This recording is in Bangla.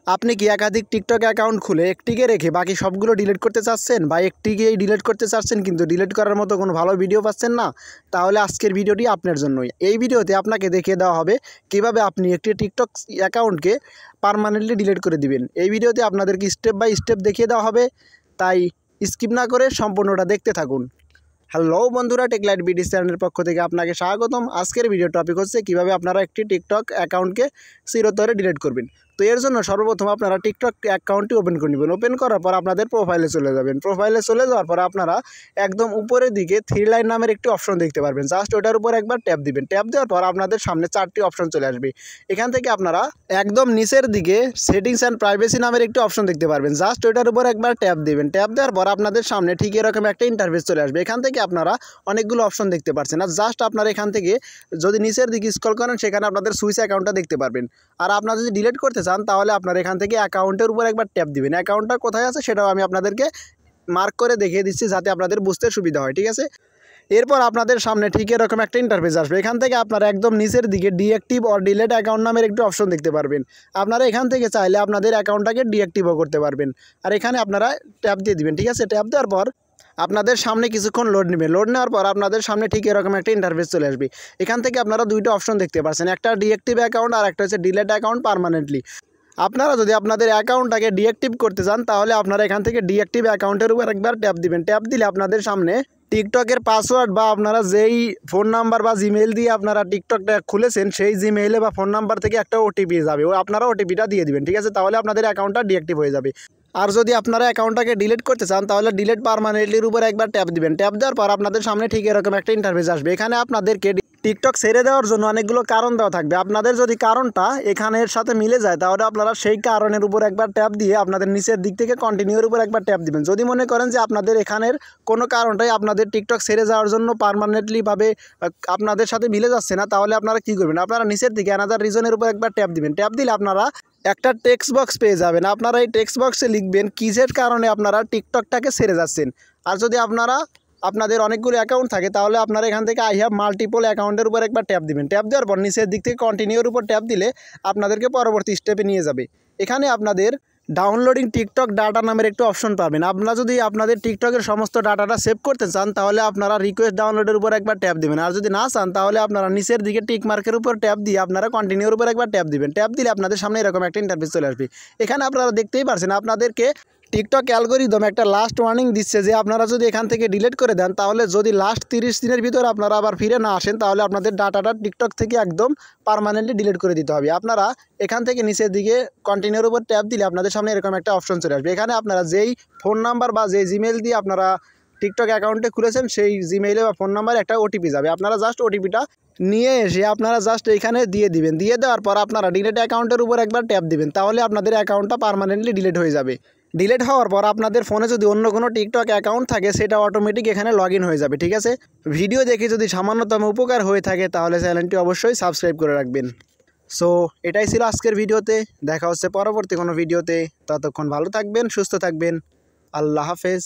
আপনি কি একাধিক টিকটক অ্যাকাউন্ট খুলে একটিকে রেখে বাকি সবগুলো ডিলিট করতে চাচ্ছেন বা একটিকেই ডিলিট করতে চাচ্ছেন কিন্তু ডিলিট করার মতো কোনো ভালো ভিডিও পাচ্ছেন না? তাহলে আজকের ভিডিওটি আপনার জন্যই। এই ভিডিওতে আপনাকে দেখিয়ে দেওয়া হবে কিভাবে আপনি একটি টিকটক অ্যাকাউন্টকে পার্মানেন্টলি ডিলিট করে দিবেন। এই ভিডিওতে আপনাদেরকে স্টেপ বাই স্টেপ দেখিয়ে দেওয়া হবে, তাই স্কিপ না করে সম্পূর্ণটা দেখতে থাকুন। হ্যালো বন্ধুরা, টেকলাইট বিডি চ্যানেলের পক্ষ থেকে আপনাকে স্বাগতম। আজকের ভিডিও টপিক হচ্ছে কিভাবে আপনারা একটি টিকটক অ্যাকাউন্টকে চিরতরে ডিলিট করবেন। তো এর জন্য সর্বপ্রথম আপনারা টিকটক অ্যাকাউন্টটি ওপেন করে নেবেন। ওপেন করার পর আপনাদের প্রোফাইলে চলে যাবেন। প্রোফাইলে চলে যাওয়ার পর আপনারা একদম উপরের দিকে 3 লাইন নামের একটি অপশন দেখতে পারবেন। জাস্ট ওটার উপর একবার ট্যাপ দিবেন। ট্যাপ দেওয়ার পর আপনাদের সামনে 4টি অপশন চলে আসবে। এখান থেকে আপনারা একদম নিচের দিকে সেটিংস অ্যান্ড প্রাইভেসি নামের একটি অপশন দেখতে পারবেন। জাস্ট ওটার উপর একবার ট্যাপ দিবেন। ট্যাপ দেওয়ার পর আপনাদের সামনে ঠিক এরকম একটা ইন্টারফেস চলে আসবে। এখান থেকে আপনারা অনেকগুলো অপশন দেখতে পাচ্ছেন। আর জাস্ট আপনারা এখান থেকে যদি নিচের দিকে স্ক্রল করেন সেখানে আপনাদের সুইচ অ্যাকাউন্টটা দেখতে পারবেন। আর আপনারা যদি ডিলিট করতে চান তাহলে আপনারা এখান থেকে অ্যাকাউন্টের উপর একবার ট্যাপ দিবেন। অ্যাকাউন্টটা কোথায় আছে সেটাও আমি আপনাদেরকে মার্ক করে দেখিয়ে দিচ্ছি যাতে আপনাদের বুঝতে সুবিধা হয়, ঠিক আছে। এরপর আপনাদের সামনে ঠিক এরকম একটা ইন্টারফেস আসবে। এখান থেকে আপনারা একদম নিচের দিকে ডিঅ্যাক্টিভ অর ডিলিট অ্যাকাউন্ট নামের একটি অপশন দেখতে পারবেন। আপনারা এখান থেকে চাইলে আপনাদের অ্যাকাউন্টটাকে ডিঅ্যাক্টিভও করতে পারবেন। আর এখানে আপনারা ট্যাপ দিয়ে দিবেন, ঠিক আছে। ট্যাপ দেওয়ার পর আপনাদের সামনে কিছুক্ষণ লোড নেবে। লোড নেওয়ার পর আপনাদের সামনে ঠিক এরকম একটা ইন্টারফেস চলে আসবে। এখান থেকে আপনারা দুইটা অপশন দেখতে পাচ্ছেন, একটা ডিঅ্যাক্টিভ অ্যাকাউন্ট আর একটা হচ্ছে ডিলিট অ্যাকাউন্ট পার্মানেন্টলি। আপনারা যদি আপনাদের অ্যাকাউন্টটাকে ডিঅ্যাক্টিভ করতে চান তাহলে আপনারা এখান থেকে ডিঅ্যাক্টিভ অ্যাকাউন্টের উপর একবার ট্যাপ দিবেন। ট্যাপ দিলে আপনাদের সামনে টিকটকের পাসওয়ার্ড বা আপনারা যেই ফোন নাম্বার বা জিমেইল দিয়ে আপনারা টিকটকটা খুলেছেন সেই জিমেইলে বা ফোন নাম্বার থেকে একটা ওটিপি যাবে। আপনারা ওটিপিটা দিয়ে দিবেন, ঠিক আছে। তাহলে আপনাদের অ্যাকাউন্টটা ডিঅ্যাক্টিভ হয়ে যাবে। আর যদি আপনারা অ্যাকাউন্টটাকে ডিলিট করতে চান তাহলে ডিলিট পার্মানেন্টলির উপর একবার ট্যাপ দিবেন। ট্যাপ দেওয়ার পর আপনাদের সামনে ঠিক এরকম একটা ইন্টারফেস আসবে। এখানে আপনাদেরকে টিকটক ছেড়ে দেওয়ার জন্য অনেকগুলো কারণ দেওয়া থাকবে। আপনাদের যদি কারণটা এখানের সাথে মিলে যায় তাহলে আপনারা সেই কারণের উপর একবার ট্যাপ দিয়ে আপনাদের নিচের দিক থেকে কন্টিনিউর উপর একবার ট্যাপ দিবেন। যদি মনে করেন যে আপনাদের এখানের কোনো কারণটাই আপনাদের টিকটক ছেড়ে যাওয়ার জন্য পার্মানেন্টলিভাবে আপনাদের সাথে মিলে যাচ্ছে না, তাহলে আপনারা কী করবেন, আপনারা নিচের দিকে অ্যানাদার রিজনের উপর একবার ট্যাপ দিবেন। ট্যাপ দিলে আপনারা একটা টেক্সট বক্স পেয়ে যাবেন। আপনারা এই টেক্সট বক্সে লিখবেন কিসের কারণে আপনারা টিকটকটাকে ছেড়ে যাচ্ছেন। আর যদি আপনাদের অনেকগুলো অ্যাকাউন্ট থাকে তাহলে আপনারা এখান থেকে আই হ্যাভ মাল্টিপল অ্যাকাউন্টের উপর একবার ট্যাপ দিবেন। ট্যাপ দেওয়ার পর নিচের দিক থেকে কন্টিনিউর উপর ট্যাপ দিলে আপনাদেরকে পরবর্তী স্টেপে নিয়ে যাবে। এখানে আপনাদের ডাউনলোডিং টিকটক ডাটা নামের একটু অপশন পাবেন। আপনারা যদি আপনাদের টিকটকের সমস্ত ডাটাটা সেভ করতে চান তাহলে আপনারা রিকোয়েস্ট ডাউনলোডের উপর একবার ট্যাপ দিবেন। আর যদি না চান তাহলে আপনারা নিচের দিকে টিক মার্কের উপর ট্যাপ দিয়ে আপনারা কন্টিনিউর উপর একবার ট্যাপ দিবেন। ট্যাপ দিলে আপনাদের সামনে এরকম একটা ইন্টারফেস চলে আসবে। এখানে আপনারা দেখতেই পারছেন আপনাদেরকে টিকটক অ্যালগরিদম একটা লাস্ট ওয়ার্নিং দিচ্ছে যে আপনারা যদি এখান থেকে ডিলিট করে দেন তাহলে যদি লাস্ট 30 দিনের ভিতর আপনারা আবার ফিরে না আসেন তাহলে আপনাদের ডাটাটা টিকটক থেকে একদম পার্মানেন্টলি ডিলিট করে দিতে হবে। আপনারা এখান থেকে নিচের দিকে কন্টিনিউর উপর ট্যাপ দিলে আপনাদের সামনে এরকম একটা অপশন চলে আসবে। এখানে আপনারা যেই ফোন নাম্বার বা যেই জিমেইল দিয়ে আপনারা টিকটক অ্যাকাউন্টে খুলেছেন সেই জিমেইলে বা ফোন নাম্বারে একটা ওটিপি যাবে। আপনারা জাস্ট ওটিপিটা নিয়ে এসে আপনারা জাস্ট এইখানে দিয়ে দিবেন। দিয়ে দেওয়ার পর আপনারা ডিলিট অ্যাকাউন্টের উপর একবার ট্যাপ দিবেন। তাহলে আপনাদের অ্যাকাউন্টটা পার্মানেন্টলি ডিলিট হয়ে যাবে। ডিলিট হওয়ার পর আপনাদের ফোনে যদি অন্য কোনো টিকটক অ্যাকাউন্ট থাকে সেটা অটোমেটিক এখানে লগ ইন হয়ে যাবে, ঠিক আছে। ভিডিও দেখে যদি সামান্যতম উপকার হয়ে থাকে তাহলে চ্যানেলটি অবশ্যই সাবস্ক্রাইব করে রাখবেন। সো এটাই ছিল আজকের ভিডিওতে। দেখা হচ্ছে পরবর্তী কোনো ভিডিওতে। ততক্ষণ ভালো থাকবেন, সুস্থ থাকবেন। আল্লাহ হাফেজ।